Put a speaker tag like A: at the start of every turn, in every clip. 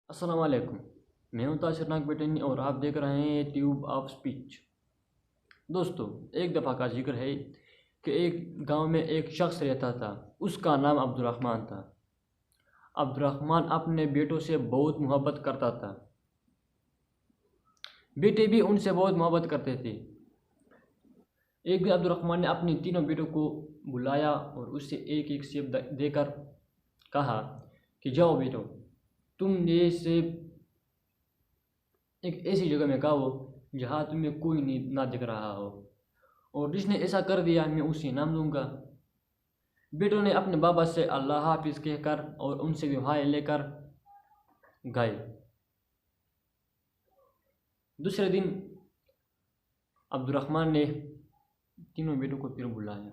A: السلام علیکم، میں ہوں تاثر ناگ بیٹنی اور آپ دیکھ رہے ہیں ٹیوب آف سپیچ۔ دوستو، ایک دفعہ کا ذکر ہے کہ ایک گاؤں میں ایک شخص رہتا تھا، اس کا نام عبد الرحمن تھا۔ عبد الرحمن اپنے بیٹوں سے بہت محبت کرتا تھا، بیٹے بھی ان سے بہت محبت کرتے تھے۔ ایک دن عبد الرحمن نے اپنے تینوں بیٹوں کو بلایا اور اس سے ایک ایک سیب دے کر کہا کہ جاؤ بیٹو، تم یہ سیب ایک ایسی جگہ میں کھاؤ جہاں تمہیں کوئی نہ دکھ رہا ہو، اور جس نے ایسا کر دیا میں اسے انعام دوں گا۔ بیٹوں نے اپنے بابا سے اللہ حافظ کہہ کر اور ان سے دعائیں لے کر گئے۔ دوسرے دن عبد الرحمن نے تینوں بیٹوں کو پھر بلایا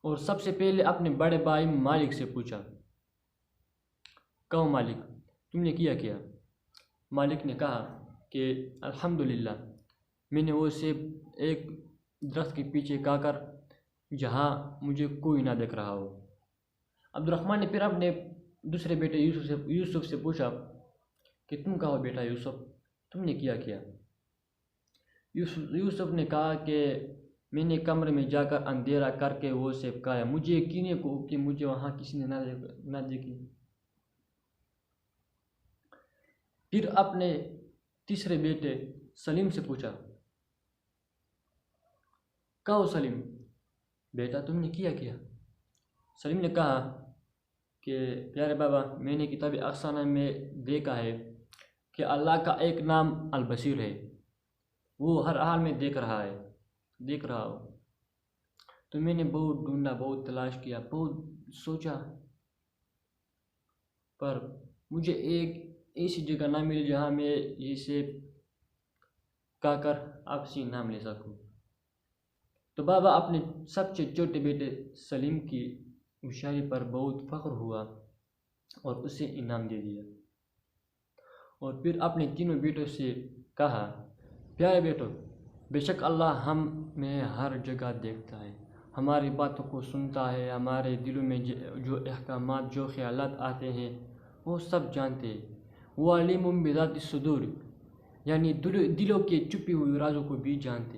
A: اور سب سے پہلے اپنے بڑے بھائی مالک سے پوچھا، کہو مالک، تم نے کیا؟ مالک نے کہا کہ الحمدللہ، میں نے وہ سیب ایک درخت کے پیچھے کھا کر جہاں مجھے کوئی نہ دیکھ رہا ہو۔ عبد الرحمن نے پھر اپنے دوسرے بیٹے یوسف سے پوچھا کہ تم کہو بیٹا یوسف، تم نے کیا؟ یوسف نے کہا کہ میں نے کمرے میں جا کر اندھیرا کر کے وہ سیب کھایا، مجھے یقین ہے کہ مجھے وہاں کسی نے نہ دیکھی۔ پھر اپنے تیسرے بیٹے سلیم سے پوچھا، کہو سلیم بیٹا، تم نے کیا؟ سلیم نے کہا کہ پیارے بابا، میں نے کتاب افسانہ میں دیکھا ہے کہ اللہ کا ایک نام البصیر ہے، وہ ہر حال میں دیکھ رہا ہو۔ تو میں نے بہت ڈھونڈا، بہت تلاش کیا، بہت سوچا، پر مجھے ایک ایسی جگہ نہ ملی جہاں میں یہ سیب کھا کر آپ سے انعام لے سکوں۔ تو بابا اپنے سب سے چھوٹے بیٹے سلیم کی ہوشیاری پر بہت فخر ہوا اور اسے انعام دے دیا، اور پھر اپنے تینوں بیٹوں سے کہا، پیارے بیٹوں، بے شک اللہ ہمیں ہر جگہ دیکھتا ہے، ہماری باتوں کو سنتا ہے، ہمارے دلوں میں جو احکامات، جو خیالات آتے ہیں وہ سب جانتے ہیں۔ وہ علیم بذات الصدور، یعنی دلوں کے چھپی ہوئی رازوں کو بھی جانتے۔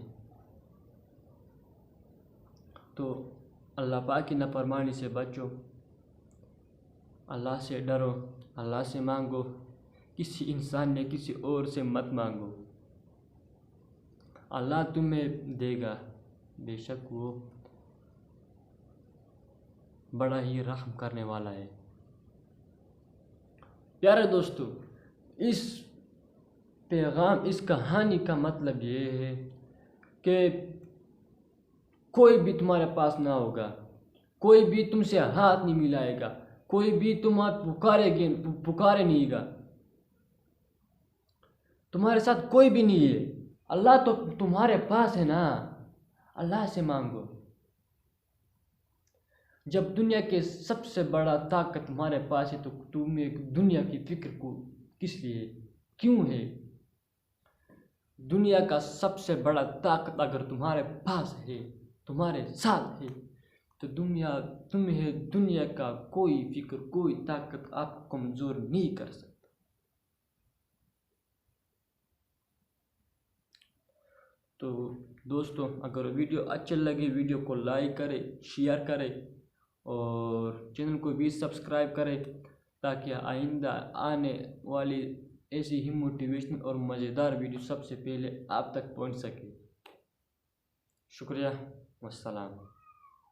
A: تو اللہ پاک کی نافرمانی سے بچو، اللہ سے ڈرو، اللہ سے مانگو، کسی انسان نے کسی اور سے مت مانگو، اللہ تمہیں دے گا، بے شک وہ بڑا ہی رحم کرنے والا ہے۔ پیارے دوستو، اس کہانی کا مطلب یہ ہے کہ کوئی بھی تمہارے پاس نہ ہوگا، کوئی بھی تم سے ہاتھ نہیں ملائے گا، کوئی بھی تمہیں پکارے نہیں گا، تمہارے ساتھ کوئی بھی نہیں ہے، اللہ تو تمہارے پاس ہے نا، اللہ سے مانگو۔ جب دنیا کے سب سے بڑا طاقت تمہارے پاس ہے تو تمہیں دنیا کی فکر کو کس لیے، کیوں ہے؟ دنیا کا سب سے بڑا طاقت اگر تمہارے پاس ہے، تمہارے ساتھ ہے، تو تمہیں دنیا کا کوئی فکر، کوئی طاقت آپ کو کمزور نہیں کر سکتا۔ تو دوستو، اگر ویڈیو اچھے لگے، ویڈیو کو لائک کرے، شیئر کرے اور چینل کو بھی سبسکرائب کرے تاکہ آئندہ آنے والی ایسی ہی موٹیویشنل اور مزیدار ویڈیو سب سے پہلے آپ تک پہنچ سکے۔ شکریہ، والسلام۔